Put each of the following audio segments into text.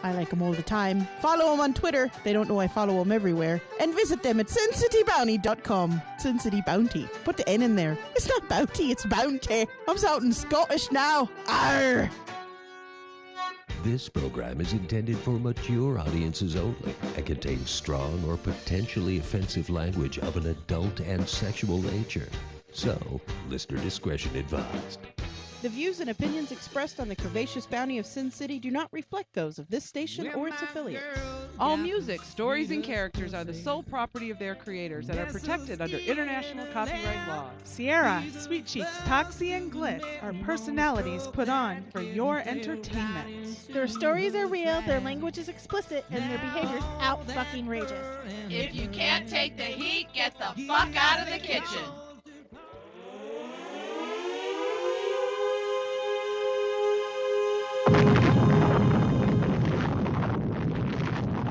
I like them all the time. Follow them on Twitter. They don't know I follow them everywhere. And visit them at SinCityBounty.com. Sin City Bounty. Put the N in there. It's not bounty, it's bounty. I'm sounding Scottish now. Arr! This program is intended for mature audiences only and contains strong or potentially offensive language of an adult and sexual nature. So, listener discretion advised. The views and opinions expressed on the Curvaceous Bounty of Sin City do not reflect those of this station or its affiliates. All music, stories, and characters are the sole property of their creators and are protected under international copyright law. Sierra, Sweet Cheeks, Toxie, and Glitz are personalities put on for your entertainment. Their stories are real, their language is explicit, and their behavior's out-fucking-rageous. If you can't take the heat, get the fuck out of the kitchen.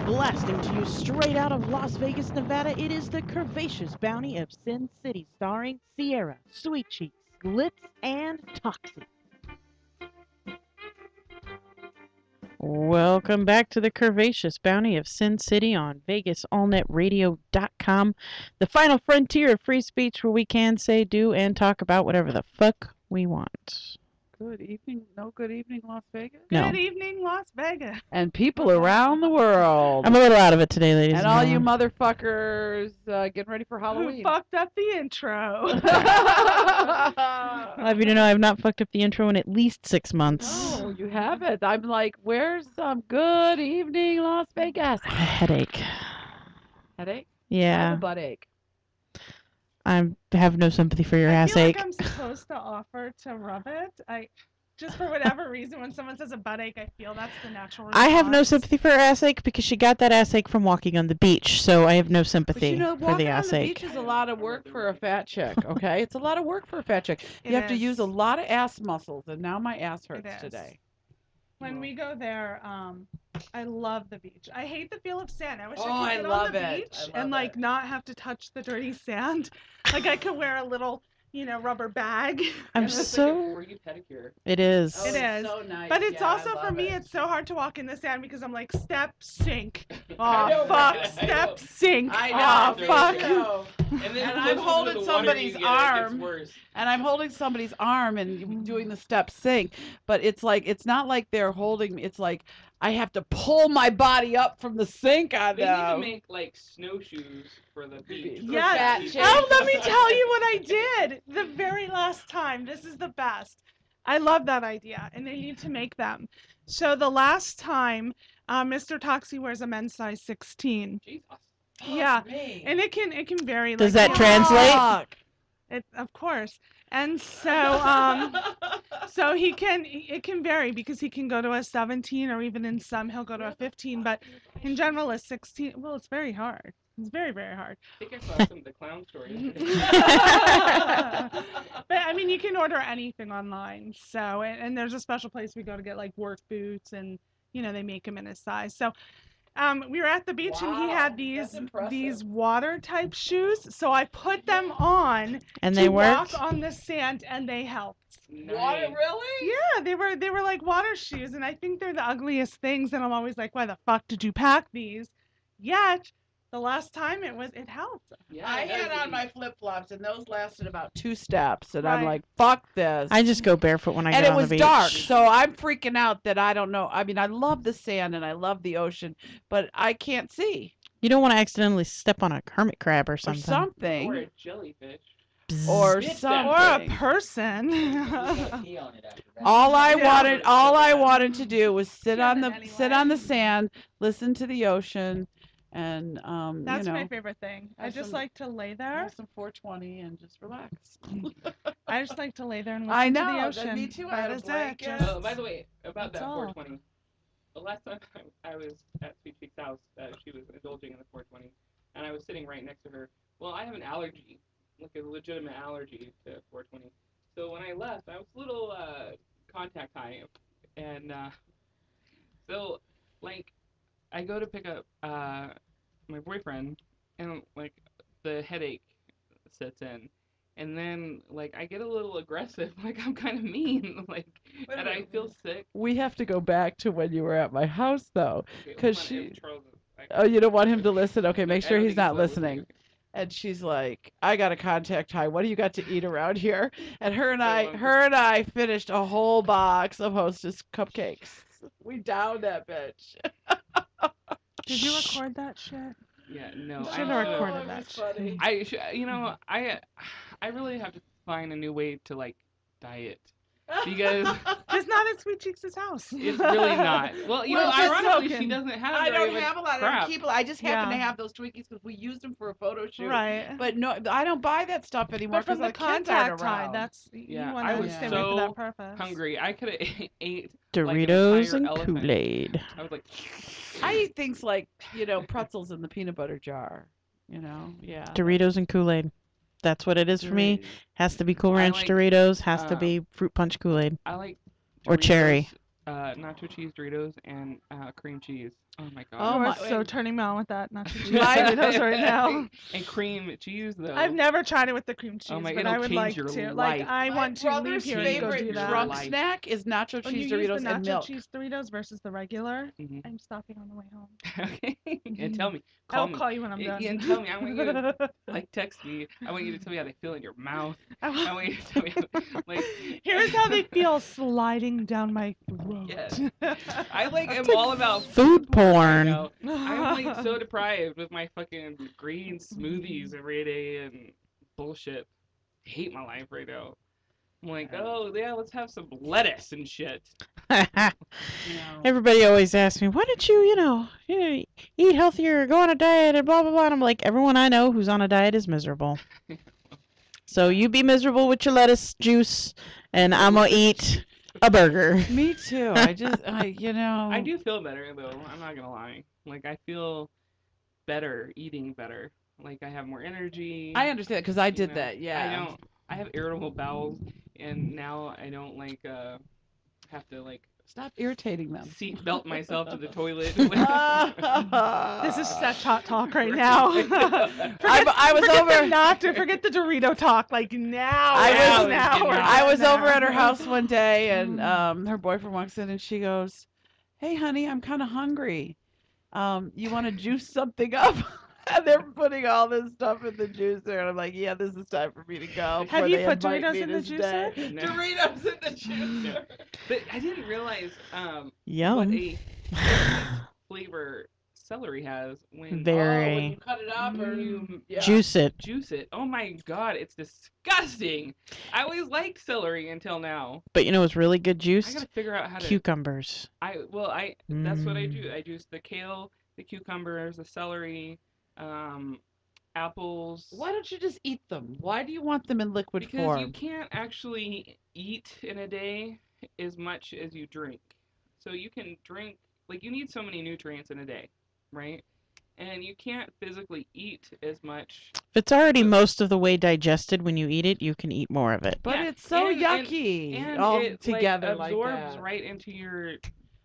Blasting to you straight out of Las Vegas, Nevada, it is the Curvaceous Bounty of Sin City, starring Sierra, Sweet Cheeks, Glitz, and Toxie. Welcome back to the Curvaceous Bounty of Sin City on VegasAllNetRadio.com, the final frontier of free speech where we can say, do, and talk about whatever the fuck we want. Good evening, good evening, Las Vegas. No. Good evening, Las Vegas. And people around the world. I'm a little out of it today, ladies and and all you gentlemen. motherfuckers getting ready for Halloween. Who fucked up the intro? I'll have you to know I have not fucked up the intro in at least 6 months. Oh, you haven't. I'm like, where's some good evening, Las Vegas? A headache. Headache? I Yeah. have a butt ache. I have no sympathy for your I ass feel ache. like I'm supposed to offer to rub it. Just for whatever reason, when someone says a butt ache, I feel that's the natural response. I have no sympathy for her ass ache because she got that ass ache from walking on the beach, so I have no But sympathy you know, for walking the on ass the ache. beach is a lot of work for a fat chick, okay? It's a lot of work for a fat chick. You have to use a lot of ass muscles, and now my ass hurts is. today. When we go there, I love the beach. I hate the feel of sand. I wish Oh, I I could sit love on the it. beach I love and like it. not have to touch the dirty sand. Like I could wear a little, rubber bag. I'm It's like a so... free pedicure. It is. Oh, It it's is. so nice. But it's Yeah, I also for love me, it. it's so hard to walk in the sand because I'm like, step, sink. I know, Oh, fuck, right? I step, know. sink. I know. Oh, There fuck. you go. And then And closer I'm to holding the water somebody's you get, it gets arm. worse. And I'm holding somebody's arm and doing the step sink, but it's not like they're holding me. It's like I have to pull my body up from the sink on They need to them. make like snowshoes for the beach. For Yeah. fat People. chicks. Oh, let me tell you what I did the very last time. This is the best. I love that idea, and they need to make them. So the last time, Mr. Toxie wears a men's size 16. Jesus. Yeah, Me. and it can vary. Does like, that translate? Fuck. Of course. And so so it can vary because he can go to a 17 or even in some he'll go to a 15, but in general a 16. Well, it's very hard. It's very, very hard. I think I saw some of the clown stories. But I mean, you can order anything online. So, and there's a special place we go to get like work boots, and they make them in his size. So, we were at the beach and he had That's impressive. these water type shoes. So I put them on And to they worked? walk on the sand, and they helped. Water, really? Yeah, they were like water shoes, and I think they're the ugliest things. And I'm always like, why the fuck did you pack these? Yet the last time it helped. Yeah, I that had was on the- my flip-flops, and those lasted about 2 steps, and I'm Right. like, fuck this. I just go barefoot when I and get it on was the beach. dark, so I'm freaking out that I don't know. I mean, I love the sand and I love the ocean, but I can't see You don't want to accidentally step on a hermit crab or or something. something Or a jellyfish. or Bitch, something. Or a person. All I Yeah. wanted to do was sit Yeah, on but the anyway. sand, listen to the ocean, and That's my favorite thing. I have just some- like to lay there. have some 420 and just relax. I just like to lay there and listen I to know, the that- ocean. me too, I That had a is it. blanket. Just, Oh, by the way, about That's that all. 420. The last time I was at Sweet Cheek's house, she was indulging in the 420, and I was sitting right next to her. Well, I have an allergy, like a legitimate allergy to 420. So when I left, I was a little contact high, and so like I go to pick up my boyfriend, and like the headache sets in. And then, like, I get a little aggressive, like, I'm kind of mean, like, and I feel sick. We have to go back to when you were at my house, though, Okay, because hold on, she. Charles is- Oh, you don't want him to listen? Okay, I make don't sure think he's not listening. listening. And she's like, I got to contact Ty. What do you got to eat around here? And her and I finished a whole box of Hostess cupcakes. We downed that bitch. Did you record that shit? Yeah, no. You I should have should've- recorded that shit. I should, I really have to find a new way to like diet because Just not at Sweet Cheeks' house. it's really not. Well, you know, Well, just ironically, she smoking. doesn't have. I very don't much have a lot crap. of people. I just happen to Yeah. have those Twinkies because we used them for a photo shoot. Right. But no, I don't buy that stuff anymore But from because the the kids aren't contact high, around. that's Yeah, you want I to was stay away for so that purpose. Hungry. I could have ate Doritos like an and entire elephant. Kool-Aid. I was like, I eat things like, pretzels in the peanut butter jar. Yeah. Doritos and Kool-Aid. That's what it is for me. Has to be Cool I Ranch like, Doritos. Has to be Fruit Punch Kool-Aid. I like Or cherry. nacho cheese Doritos and cream cheese. Oh my god. Oh You my- are so turning me on with that nacho cheese Mine- Doritos right now. And cream cheese though. I've never tried it with the cream cheese, Oh my- but it'll I would change like your to. life. Like I My want to leave brother's here and go favorite do your that. drunk life. snack is nacho When you cheese use Doritos the and nacho milk. cheese Doritos versus the regular, Mhm. I'm stopping on the way home. Okay. And tell me. I'll me. call you when I'm done. And tell me. I want you to like text me. I want you to tell me how they feel in your mouth. I want you to tell me like. Here's how they feel sliding down my throat. Yes. I like am all about Food porn. You know? I'm like so deprived with my fucking green smoothies every day and bullshit. I hate my life right now. I'm like, oh yeah, let's have some lettuce and shit. Everybody always asks me, why don't you, eat healthier, go on a diet, and blah, blah, blah. And I'm like, everyone I know who's on a diet is miserable. So you be miserable with your lettuce juice, and I'm going to eat a burger. Me too. I do feel better though. I'm not gonna lie. Like I feel better eating better. Like I have more energy. I understand because I you did know. that. Yeah. I have irritable bowels, and now I don't like have to like Stop irritating them. seat belt myself to the toilet. This is sex hot talk right now. I was forget over. the doctor. Forget the Dorito talk. Like now. I was over at her now. house one day, and her boyfriend walks in, and she goes, "Hey, honey, I'm kind of hungry. You want to juice something up?" And they're putting all this stuff in the juicer, and I'm like, "Yeah, this is time for me to go." Have before you they put invite Doritos me in to the stay." juicer? No. Doritos in the juicer. But I didn't realize what Yum. a flavor celery has when when Very. you cut it up, or yeah. Juice it. juice it. Oh my god, it's disgusting. I always liked celery until now. But you know what's really good I juiced? gotta figure out how to. Cucumbers. That's what I do. I juice the kale, the cucumbers, the celery, apples. Why don't you just eat them? Why do you want them in liquid Because form? you can't actually eat in a day as much as you drink. So you can drink, like you need so many nutrients in a day, right? And you can't physically eat as much. If it's already most of the way digested when you eat it, you can eat more of it. But Yeah, it's so and- yucky And all it together like, like absorbs that. right into your.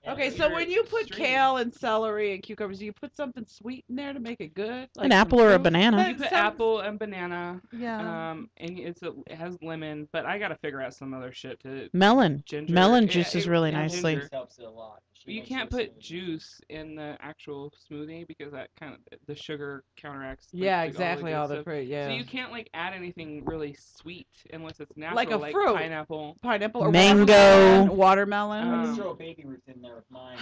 Okay, into so your when you put stream. kale and celery and cucumbers, do you put something sweet in there to make it good? Like An some apple or a fruit? banana. You put Some- apple and banana, Yeah. and it has lemon, but I gotta figure out some other shit to Melon. ginger. Melon Yeah, juices it- really yeah, nicely. ginger. Helps it a lot. She You makes can't it a put smoothie. juice in the actual smoothie because that kind of the sugar counteracts. like, Yeah, the- exactly. good All the stuff. fruit. Yeah. So you can't like add anything really sweet unless it's natural, Like a fruit. pineapple. Pineapple or Mango. watermelon. I Um, just throw a baby Ruth in there with mine.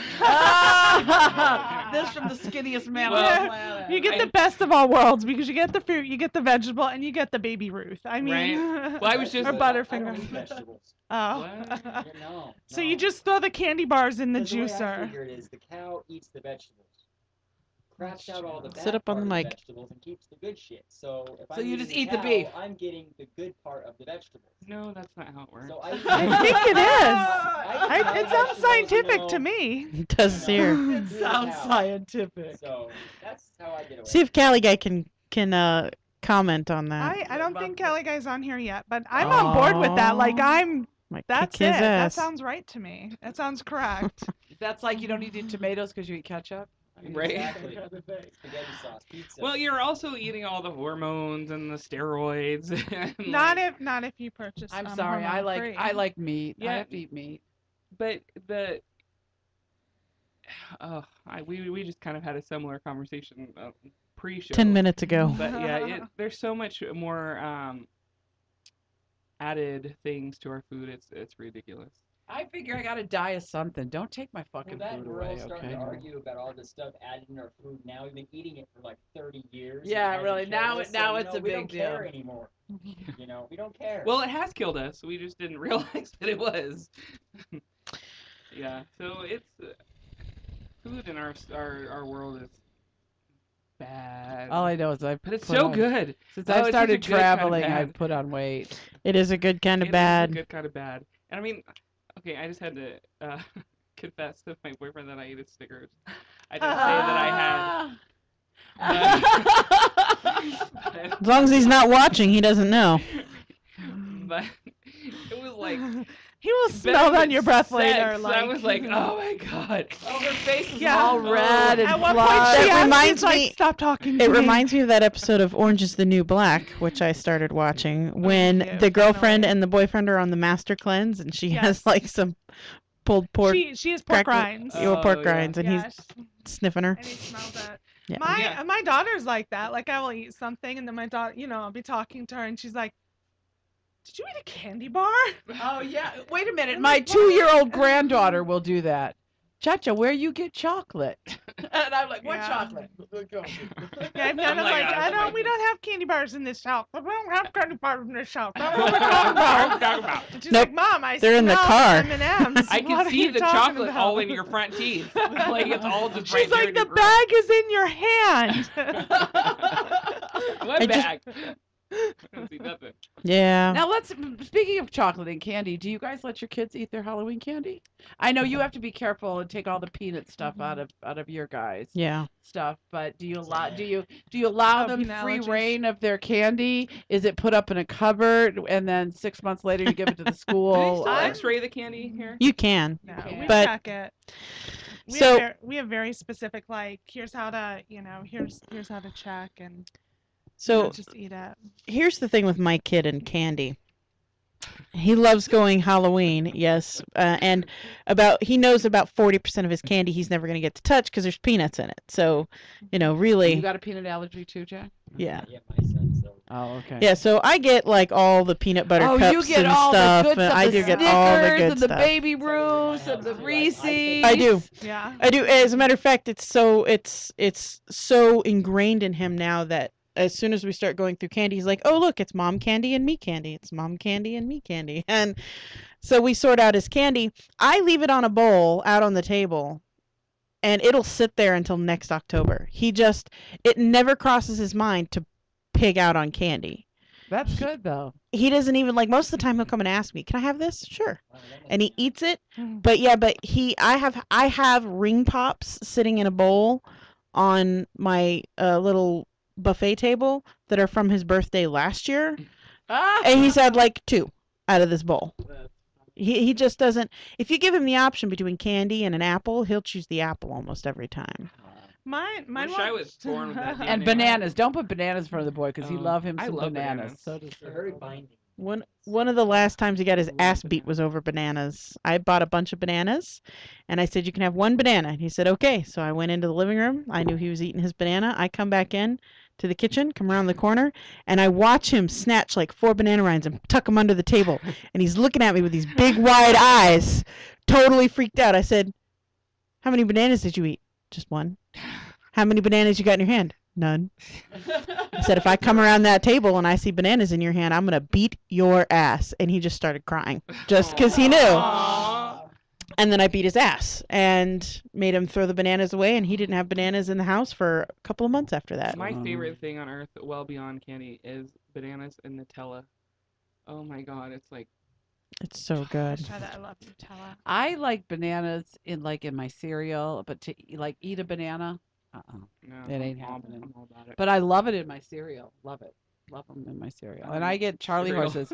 This from the skinniest man Well, on the planet. You get the best of all worlds because you get the fruit, you get the vegetable, and you get the baby Ruth. I mean, Right. Well, I was just- or I don't Butterfinger. eat vegetables. Oh. What? Yeah, no. So you just throw the candy bars in the Because way I juicer. figure it is the cow eats the vegetables, craps out all the bad Sit up on part the of mic. vegetables and keeps the good shit. So if So I'm you eating just eat the cow, beef. I'm getting the good part of the vegetables. No, that's not how it works. So I I think it is. I It sounds scientific to me. It does here. It sounds scientific. So that's how I get away. See if Callie Guy can comment on that. I don't think Kelly Guy's on here yet, but I'm on board with that. Like Might that's kick it. his That ass. sounds right to me. That sounds correct. That's like you don't eat tomatoes because you eat ketchup. Right. Exactly. Spaghetti sauce, pizza. Well, you're also eating all the hormones and the steroids. And Not if you purchase. I'm sorry. I hormone-free. like meat. I Yeah. have to eat meat. but we just kind of had a similar conversation pre-show. 10 minutes ago. But yeah, there's so much more added things to our food. It's ridiculous. I figure I gotta die of something. Don't take my fucking Well, that food and we're away, all starting okay? to argue about all this stuff added in our food. Now we've been eating it for like 30 years. and Yeah, it hasn't really. killed Now us, now so, it's a we big don't deal. care anymore. We don't care. Well, it has killed us. We just didn't realize that it was. Yeah. So it's food in our world is bad. All I know is I've but it's put so on- good. Since Oh, I've it's such a started good kind of traveling, bad. I've put on weight. It is a good kind of It is bad. a good kind of bad. And I mean, okay, I just had to confess to my boyfriend that I ate Snickers. I didn't say that I had. As long as he's not watching, he doesn't know. But it was like He will smell it on your breath sex. later. Like, I was like, oh my god. Oh, her face is Yeah. all red and At one blood. point, she That asked reminds me, me- like, stop talking to It me. reminds me of that episode of Orange is the New Black, which I started watching, when Yeah, the girlfriend finally. and the boyfriend are on the master cleanse, and she has Yes. like some pulled pork, She has pork cracker- rinds. pork Oh, yeah. rinds, and Yeah, he's sniffing her. and he smells it. Yeah. My daughter's like that. Like, I will eat something, and then my daughter, I'll be talking to her, and she's like, "Did you eat a candy bar?" Oh yeah. Wait a minute. I'm My like, what? 2-year-old granddaughter will do that. Chacha, where you get chocolate? And I'm like, what Yeah. chocolate? Yeah, none Oh of my like, God, we don't have candy bars in this house. We don't have candy bars in this house. That's What what we're talking are you about. talking about? And she's Nope. like, Mom, I They're in the smell car. M&Ms. I What can are see you the talking chocolate about? all in your front teeth. Like it's all just right She's there like, in your the grill. bag is in your hand. What I just- bag? I don't see nothing. Yeah. Now speaking of chocolate and candy, do you guys let your kids eat their Halloween candy? I know you have to be careful and take all the peanut stuff out of your guys' Yeah. stuff, but do you allow Oh, them peanut free allergies. reign of their candy? Is it put up in a cupboard and then 6 months later you give it to the Do they school? still I'm- X-ray the candy here? You can. No, Okay. we But- check it. So- We have very specific, like, here's how to, here's how to check, and So just eat it. here's the thing with my kid and candy. He loves going Halloween, yes, and he knows about 40% of his candy he's never going to get to touch because there's peanuts in it. So, You really, got a peanut allergy too, Jack? yeah. Yeah, my son. So Oh, okay. Yeah, so I get like all the peanut butter Oh, cups you get and all stuff. the good and stuff. I the do get all the Snickers good and the stuff. Baby Same with my Ruths and house, the too. Reese's. I do. Yeah. I do. As a matter of fact, it's so ingrained in him now that as soon as we start going through candy, he's like, "Oh, look, it's mom candy and me candy. It's mom candy and me candy." And so we sort out his candy. I leave it on a bowl out on the table, and it'll sit there until next October. It never crosses his mind to pig out on candy. That's good though. He doesn't even like, most of the time he'll come and ask me, "Can I have this?" Sure. that And he makes eats it. Mm. But yeah, I have ring pops sitting in a bowl on my little buffet table that are from his birthday last year, Ah! and he's had like 2 out of this bowl. sense. He just doesn't. If you give him the option between candy and an apple, he'll choose the apple almost every time. Mine Wish I was born with that And DNA. bananas. Don't put bananas in front of the boy because he Oh, love him I some love bananas. bananas. So does They're very binding. One of the last times he got his ass beat was over bananas. I bought a bunch of bananas, and I said, "You can have 1 banana." And he said, "Okay." So I went into the living room. I knew he was eating his banana. I come back in to the kitchen, come around the corner, and I watch him snatch like 4 banana rinds and tuck them under the table. And he's looking at me with these big wide eyes, totally freaked out. I said, "How many bananas did you eat?" "Just 1." "How many bananas you got in your hand?" "None." I said, "If I come around that table and I see bananas in your hand, I'm going to beat your ass." And he just started crying just because he knew. Aw. And then I beat his ass and made him throw the bananas away, and he didn't have bananas in the house for a couple of months after that. My favorite thing on earth, well beyond candy, is bananas and Nutella. Oh my god, it's like It's so good. Try that. I love Nutella. I like bananas in my cereal, but to eat a banana, no, It ain't I'm all- happening. I'm all about it. but I love it in my cereal. Love it. Love them in my cereal. And I get Charlie Cereal. horses.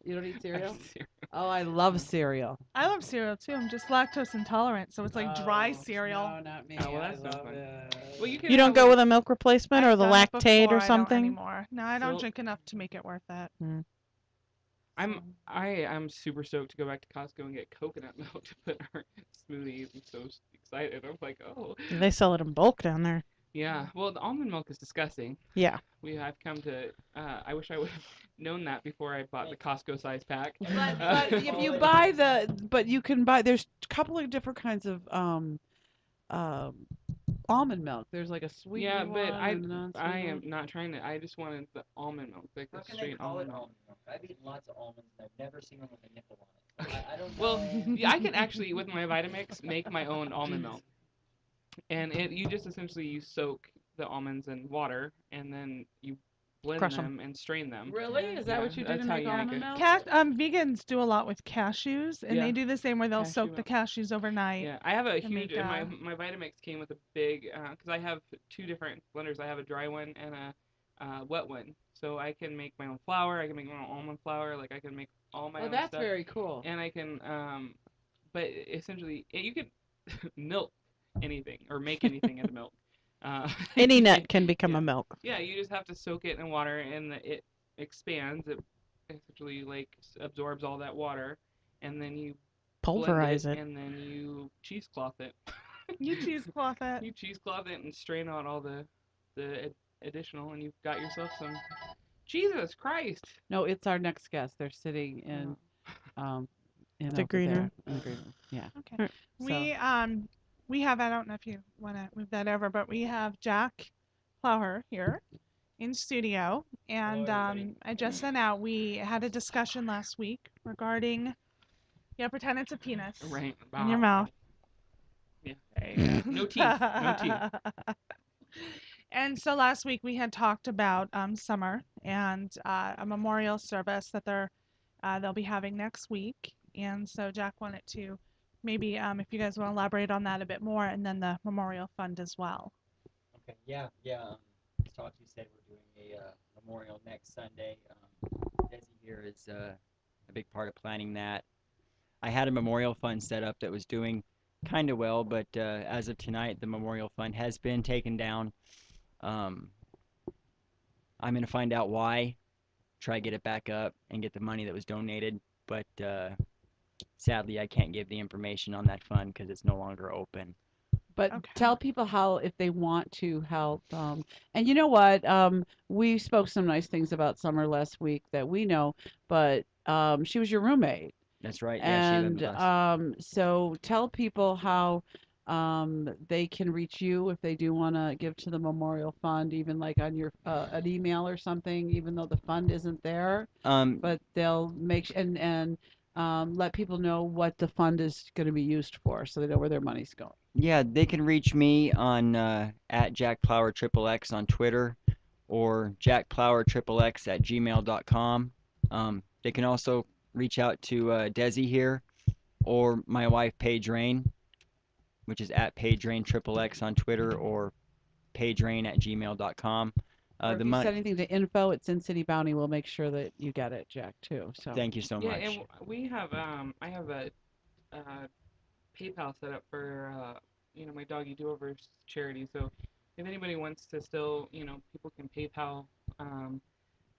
You don't eat cereal? Cereal. Oh, I love cereal. I love cereal too. I'm just lactose intolerant, so it's like dry Oh, cereal. No, not me. Oh, well, I that's not love fun. it. Well, you can You don't have, go like, with a milk replacement or I've the done it lactate before, or I don't something? anymore. No, I don't So- drink enough to make it worth it. I'm super stoked to go back to Costco and get coconut milk to put in our smoothies. I'm so excited. I'm like, oh. They sell it in bulk down there. Yeah. Well, the almond milk is disgusting. Yeah. I've come to. I wish I would have known that before I bought the Costco size pack. But if you buy but you can buy. There's a couple of different kinds of almond milk. There's like a sweet Yeah, one but and a non-sweet I am one. not trying to. I just wanted the almond milk, like How the can they straight call it almond milk. almond milk? I've eaten lots of almonds and I've never seen one with a nipple on it. Okay. I don't Well, know. yeah, I can actually with my Vitamix make my own almond milk, and you just essentially you soak the almonds in water and then you blend Crush 'em. them and strain them. Really? Is that Yeah, what you do that's to how make you make almond it. milk? Vegans do a lot with cashews, and Yeah. they do the same where they'll Cashew soak the milk. cashews overnight. Yeah, I have a to huge. make, My Vitamix came with a big because I have two different blenders. I have a dry one and a wet one, so I can make my own flour. I can make my own almond flour. Like I can make all my Oh, own that's stuff. very cool. And I can but essentially you can milk anything or make anything out of milk. Any nut can become Yeah. a milk. Yeah, you just have to soak it in water and it expands. It essentially like absorbs all that water, and then you blend Pulverize it. and then you cheesecloth it. You cheesecloth it. You cheesecloth it and strain out all the additional, and you've got yourself some. Jesus Christ! No, it's our next guest. They're sitting in The over green there, room? in the green room. Yeah. Okay. We have, I don't know if you want to move that over, but we have Jack Plowher here in studio, and I just sent out. We had a discussion last week regarding pretend it's a penis Right. in your mouth. Yeah. No teeth. No teeth. And so last week we had talked about summer and a memorial service that they'll be having next week. And so Jack wanted to maybe if you guys want to elaborate on that a bit more, and then the memorial fund as well. Okay, yeah. As Talkie said, we're doing a memorial next Sunday. Desi here is a big part of planning that. I had a memorial fund set up that was doing kind of well, but as of tonight, the memorial fund has been taken down. I'm going to find out why, try to get it back up and get the money that was donated, but sadly I can't give the information on that fund because it's no longer open. But Okay. tell people how, if they want to help. And you know what? We spoke some nice things about Summer last week that we know, but she was your roommate. That's right. Yeah, she lived And with us. so tell people how they can reach you if they do want to give to the memorial fund, even like on your an email or something, even though the fund isn't there. But they'll make and let people know what the fund is going to be used for, so they know where their money's going. Yeah, they can reach me on at JackPlowerXXX on Twitter or JackPlowerXXX@gmail.com. They can also reach out to Desi here or my wife Paige Rain, which is at PaigeRainXXX on Twitter or PaigeRain@gmail.com. Or if you send anything to info@SinCityBounty, we'll make sure that you get it, Jack, too. So Thank you so Yeah, much. and we have I have a PayPal set up for my Doggy Do-Overs charity. So if anybody wants to still, people can PayPal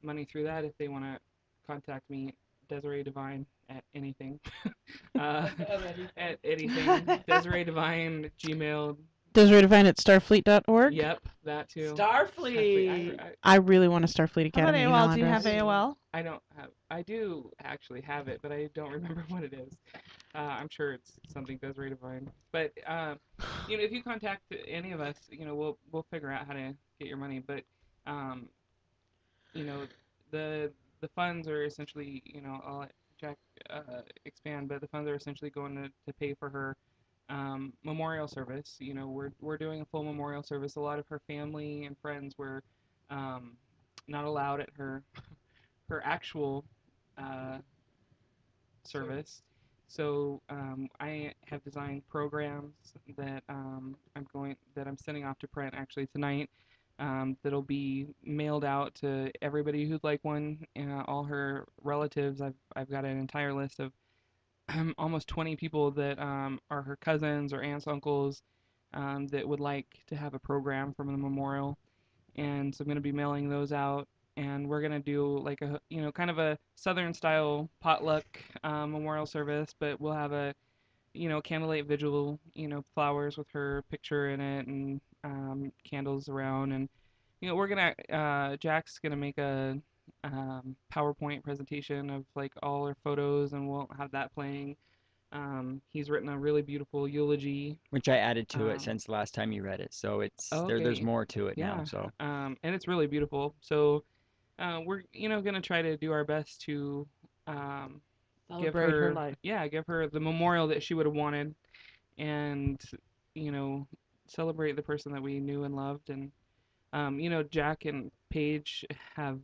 money through that if they want to contact me, Desiree Divine at anything. At anything. Desiree Divine, Gmail. Desiree Divine at starfleet.org. Yep, that too. Starfleet. I really want a Starfleet How about Academy AOL? email Do you have address. AOL? I do actually have it, but I don't remember what it is. I'm sure it's something Desiree Divine. But if you contact any of us, we'll figure out how to get your money. But the funds are essentially, I'll let Jack expand, but the funds are essentially going to pay for her memorial service. We're doing a full memorial service. A lot of her family and friends were not allowed at her actual service. So I have designed programs that I'm sending off to print actually tonight. That'll be mailed out to everybody who'd like one. All her relatives. I've got an entire list of almost 20 people that are her cousins or aunts, uncles that would like to have a program from the memorial. And so I'm going to be mailing those out and we're gonna do like a kind of a Southern style potluck memorial service, but we'll have a candlelight vigil, flowers with her picture in it and candles around, and we're gonna Jack's gonna make a PowerPoint presentation of like all her photos, and we'll have that playing. He's written a really beautiful eulogy. Which I added to it Um, since the last time you read it. So it's there's okay, more to it now. yeah, So and it's really beautiful. So we're gonna try to do our best to um, give Celebrate her her, life. yeah, give her the memorial that she would have wanted, and you know celebrate the person that we knew and loved. And Jack and Paige have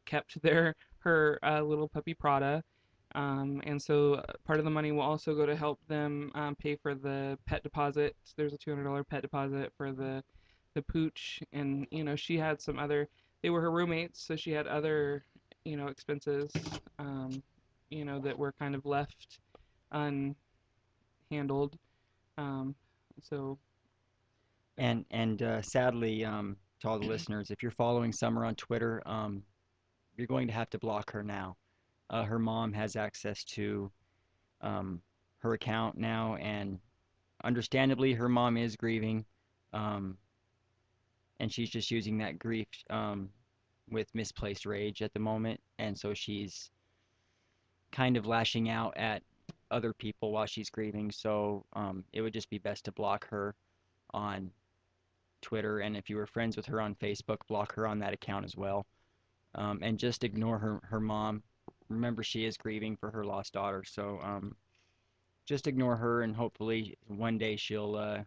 kept her little puppy Prada, and so part of the money will also go to help them pay for the pet deposit. There's a $200 pet deposit for the pooch, and she had some other. They were her roommates, so she had other expenses, that were kind of left unhandled. Um, so and sadly, to all the listeners, if you're following Summer on Twitter, you're going to have to block her now. Her mom has access to her account now, and understandably, her mom is grieving, um, and she's just using that grief with misplaced rage at the moment, and so she's kind of lashing out at other people while she's grieving. So it would just be best to block her on Twitter, and if you were friends with her on Facebook, block her on that account as well, and just ignore her mom. Remember, she is grieving for her lost daughter, so just ignore her, and hopefully one day she'll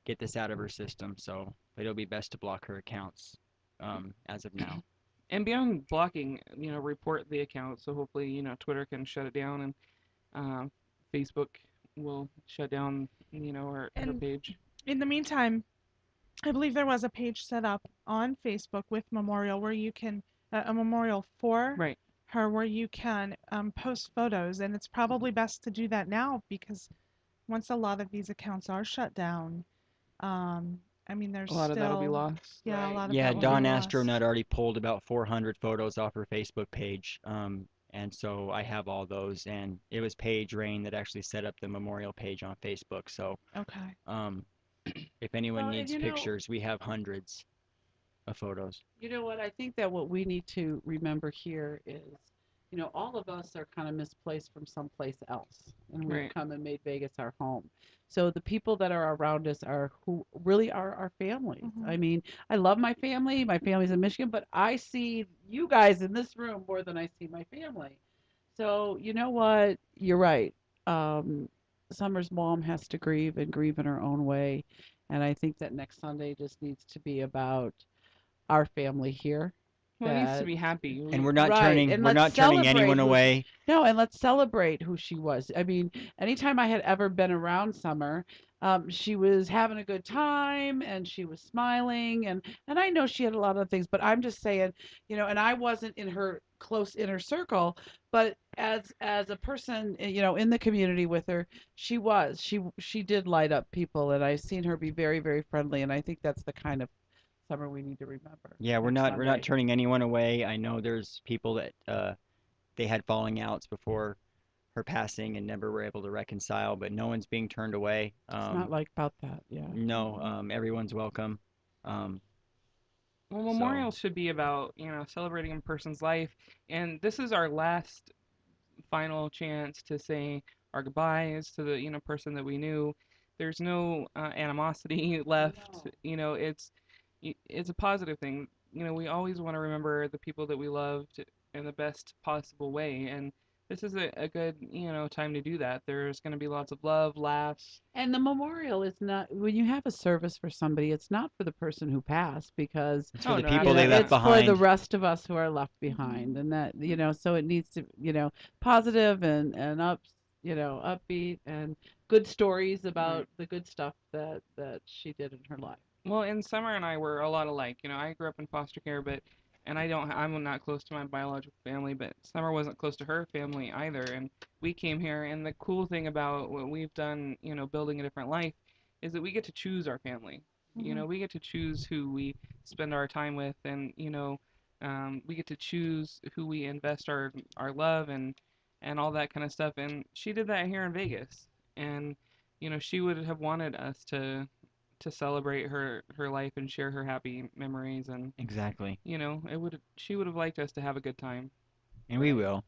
get this out of her system. So, but it'll be best to block her accounts as of now. and beyond blocking, report the account. So hopefully, Twitter can shut it down, and um, Facebook will shut down, her And page. in the meantime, I believe there was a page set up on Facebook with Memorial where you can, a memorial for Right. her, where you can post photos. And it's probably best to do that now because once a lot of these accounts are shut down, I mean, there's A lot of that'll be still, lost. yeah, a Right. lot of Yeah, that will be Dawn lost. Astronut already pulled about 400 photos off her Facebook page, and so I have all those, and it was Paige Rain that actually set up the memorial page on Facebook. So Okay. if anyone Well, and needs pictures, we have hundreds of photos. you know what? I think that what we need to remember here is, all of us are kind of misplaced from someplace else, and we've Right. come and made Vegas our home. So the people that are around us are who really are our families. Mhm. I mean, I love my family. My family's in Michigan, but I see you guys in this room more than I see my family. So you know what? You're right. Um, Summer's mom has to grieve and grieve in her own way, and I think that next Sunday just needs to be about our family here. Well, it needs to That be happy. And we're right, and we're let's not turning celebrate anyone who away. no, and let's celebrate who she was. I mean, anytime I had ever been around Summer, she was having a good time and she was smiling, and I know she had a lot of things, but I'm just saying, and I wasn't in her close inner circle, but as a person, in the community with her, she did light up people, and I've seen her be very, very friendly, and I think that's the kind of Summer we need to remember Yeah, we're next not Sunday. turning anyone away. I know there's people that they had falling outs before her passing and never were able to reconcile, but no one's being turned away. It's not like about that, yeah. No, everyone's welcome. Um, Well, so memorials should be about, celebrating a person's life. And this is our last final chance to say our goodbyes to the, person that we knew. There's no animosity left. No. It's a positive thing. We always want to remember the people that we loved in the best possible way. And this is a good, time to do that. There's going to be lots of love, laughs. And the memorial is not when you have a service for somebody, it's not for the person who passed because it's for Oh, the no, people they left it's for the behind. rest of us who are left behind, and that so it needs to positive and upbeat and good stories about the good stuff that she did in her life. Well, and Summer and I were a lot alike. I grew up in foster care, and I'm not close to my biological family, but Summer wasn't close to her family either. And we came here, and the cool thing about what we've done, building a different life, is that we get to choose our family. Mhm. We get to choose who we spend our time with, and We get to choose who we invest our love and all that kind of stuff. And she did that here in Vegas. And she would have wanted us to celebrate her life and share her happy memories. And Exactly. she would have liked us to have a good time. And we will.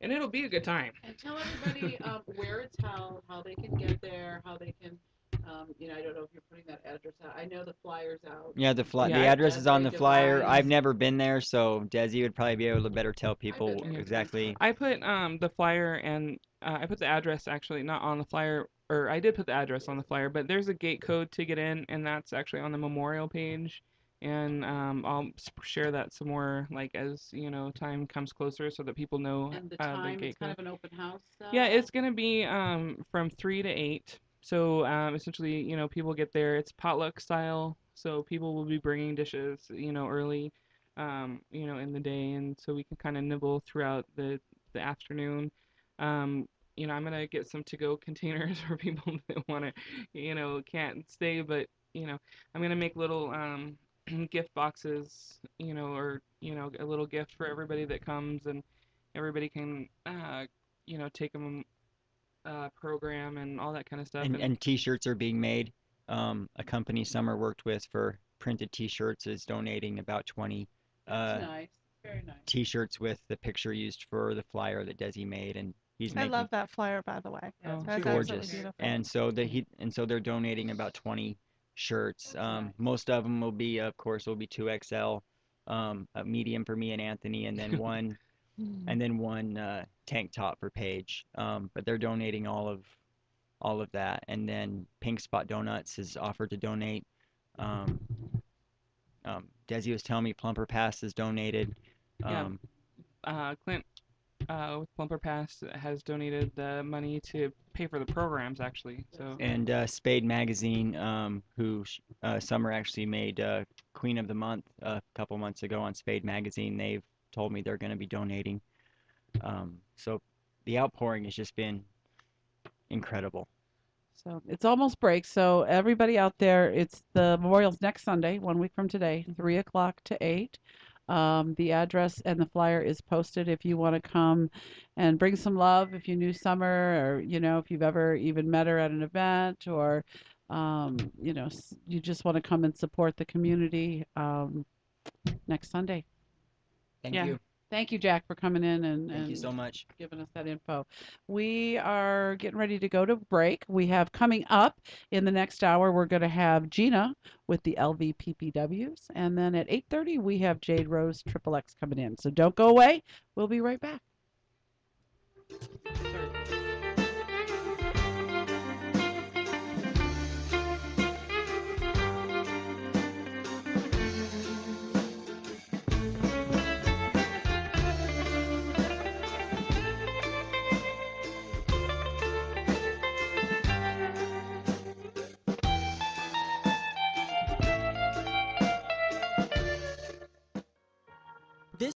And it'll be a good time. And tell everybody where it's held, how they can get there, how they can, I don't know if you're putting that address out. I know the flyer's out. Yeah, the Yeah, address is on the flyer. Devise. I've never been there, so Desi would probably be able to better tell people been there. exactly. I put the flyer and I put the address actually not on the flyer, or I did put the address on the flyer, but there's a gate code to get in, and that's actually on the memorial page. And I'll share that some more, like as time comes closer, so that people know And the the time, gate it's kind code. of an open house. Yeah, it's gonna be from 3 to 8. So essentially, people get there. It's potluck style, so people will be bringing dishes, early, in the day, and so we can kind of nibble throughout the afternoon. I'm gonna get some to-go containers for people that wanna, can't stay, but I'm gonna make little gift boxes, or a little gift for everybody that comes, and everybody can, take them program and all that kind of stuff. And T-shirts are being made. A company Summer worked with for printed T-shirts is donating about 20 That's nice. Very nice. T-shirts with the picture used for the flyer that Desi made, and he's I making love that flyer, by the way. Yeah, Oh, That's it's absolutely gorgeous. beautiful. And so they're donating about 20 shirts. That's nice. Most of them will be, of course, 2XL, a medium for me and Anthony, and then one tank top for Paige. But they're donating all of that, and then Pink Spot Donuts has offered to donate. Desi was telling me Plumper Pass has donated. Yeah. Clint with Plumper Pass has donated the money to pay for the programs actually. So And Spade Magazine, Summer actually made Queen of the Month a couple months ago on Spade Magazine. They've told me they're going to be donating. So the outpouring has just been incredible. So it's almost break. So everybody out there, it's the memorial's next Sunday, 1 week from today, 3 o'clock to 8. The address and the flyer is posted if you want to come and bring some love. If you knew Summer, or if you've ever even met her at an event, or you just want to come and support the community next Sunday. Thank Yeah. you. Thank you, Jack, for coming in Thank you and so much. giving us that info. We are getting ready to go to break. We have coming up in the next hour, we're going to have Gina with the LVPPWs. And then at 8:30, we have Jade Rose XXX coming in. So don't go away. We'll be right back. Sorry.